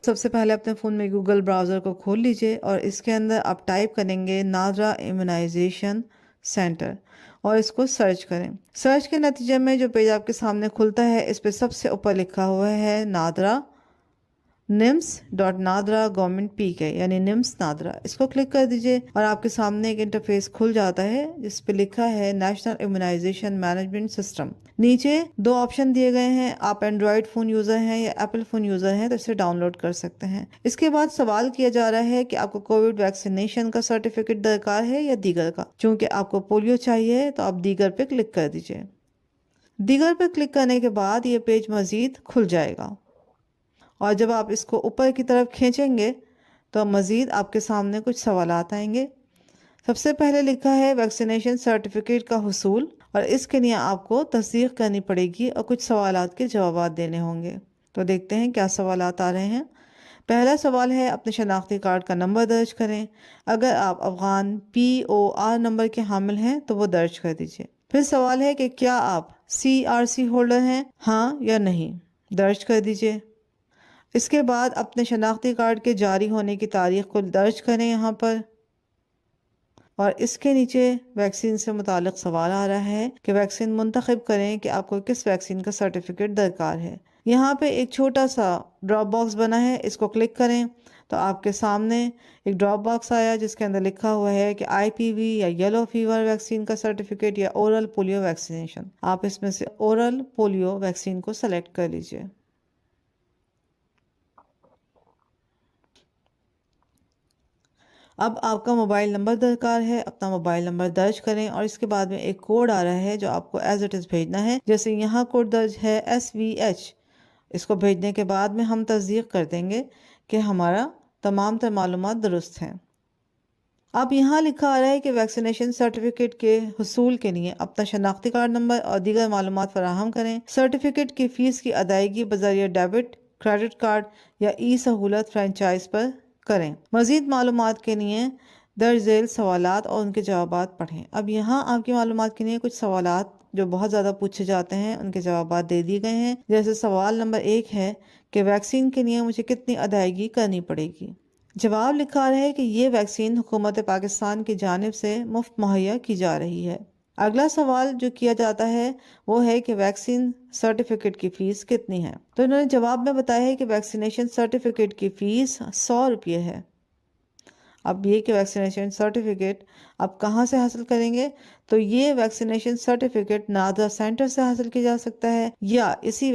सबसे पहले अपने फ़ोन में गूगल ब्राउज़र को खोल लीजिए और इसके अंदर आप टाइप करेंगे नादरा इम्यूनाइजेशन सेंटर और इसको सर्च करें। सर्च के नतीजे में जो पेज आपके सामने खुलता है, इस पे सबसे ऊपर लिखा हुआ है नादरा nims.nadra गवर्नमेंट पीके यानी निम्स नादरा। इसको क्लिक कर दीजिए और आपके सामने एक इंटरफेस खुल जाता है जिस पे लिखा है नेशनल इम्यूनाइजेशन मैनेजमेंट सिस्टम। नीचे दो ऑप्शन दिए गए हैं, आप एंड्रॉयड फ़ोन यूज़र हैं या एप्पल फ़ोन यूज़र हैं तो इसे डाउनलोड कर सकते हैं। इसके बाद सवाल किया जा रहा है कि आपको कोविड वैक्सीनेशन का सर्टिफिकेट दरकार है या दीगर का। चूँकि आपको पोलियो चाहिए तो आप दीगर पे क्लिक कर दीजिए। दीगर पर क्लिक करने के बाद ये पेज मज़ीद खुल जाएगा और जब आप इसको ऊपर की तरफ खींचेंगे तो मज़ीद आपके सामने कुछ सवालात आएंगे। सबसे पहले लिखा है वैक्सीनेशन सर्टिफिकेट का हुसूल और इसके लिए आपको तस्दीक करनी पड़ेगी और कुछ सवालात के जवाब देने होंगे। तो देखते हैं क्या सवालात आ रहे हैं। पहला सवाल है अपने शनाख्ती कार्ड का नंबर दर्ज करें। अगर आप अफ़गान POR नंबर के हामिल हैं तो वो दर्ज कर दीजिए। फिर सवाल है कि क्या आप CRC होल्डर हैं, हाँ या नहीं, दर्ज कर दीजिए। इसके बाद अपने शनाख्ती कार्ड के जारी होने की तारीख को दर्ज करें यहाँ पर और इसके नीचे वैक्सीन से मुतालिक सवाल आ रहा है कि वैक्सीन मुंतखब करें कि आपको किस वैक्सीन का सर्टिफिकेट दरकार है। यहाँ पे एक छोटा सा ड्रॉप बॉक्स बना है, इसको क्लिक करें तो आपके सामने एक ड्रॉप बॉक्स आया जिसके अंदर लिखा हुआ है कि IPV या येलो फीवर वैक्सीन का सर्टिफिकेट या ओरल पोलियो वैक्सीनेशन। आप इसमें से ओरल पोलियो वैक्सीन को सेलेक्ट कर लीजिए। अब आपका मोबाइल नंबर दरकार है, अपना मोबाइल नंबर दर्ज करें और इसके बाद में एक कोड आ रहा है जो आपको एज इट इज़ भेजना है। जैसे यहाँ कोड दर्ज है SVH, इसको भेजने के बाद में हम तस्दीक कर देंगे कि हमारा तमाम तर मालूमात दुरुस्त हैं। अब यहाँ लिखा आ रहा है कि वैक्सीनेशन सर्टिफिकेट के हुसूल के लिए अपना शनाख्ती कार्ड नंबर और दीगर मालूमात फराहम करें। सर्टिफिकेट की फ़ीस की अदायगी बज़रिया डेबिट, क्रेडिट कार्ड या सहूलत फ्रेंचाइज पर करें। मज़ीद मालूमात के लिए दर्ज झेल सवालात और उनके जवाबात पढ़ें। अब यहाँ आपकी मालूमात के लिए कुछ सवालात जो बहुत ज़्यादा पूछे जाते हैं उनके जवाबात दे दिए गए हैं। जैसे सवाल नंबर 1 है कि वैक्सीन के लिए मुझे कितनी अदायगी करनी पड़ेगी। जवाब लिखा है कि ये वैक्सीन हुकूमत पाकिस्तान की जानिब से मुफ्त मुहैया की जा रही है। अगला सवाल जो किया जाता है वो है कि वैक्सीन सर्टिफिकेट की फ़ीस कितनी है। तो इन्होंने जवाब में बताया है कि वैक्सीनेशन सर्टिफिकेट की फ़ीस 100 रुपये है। अब ये कि वैक्सीनेशन सर्टिफिकेट आप कहाँ से हासिल करेंगे, तो ये वैक्सीनेशन सर्टिफिकेट नादरा सेंटर से हासिल किया जा सकता है या इसी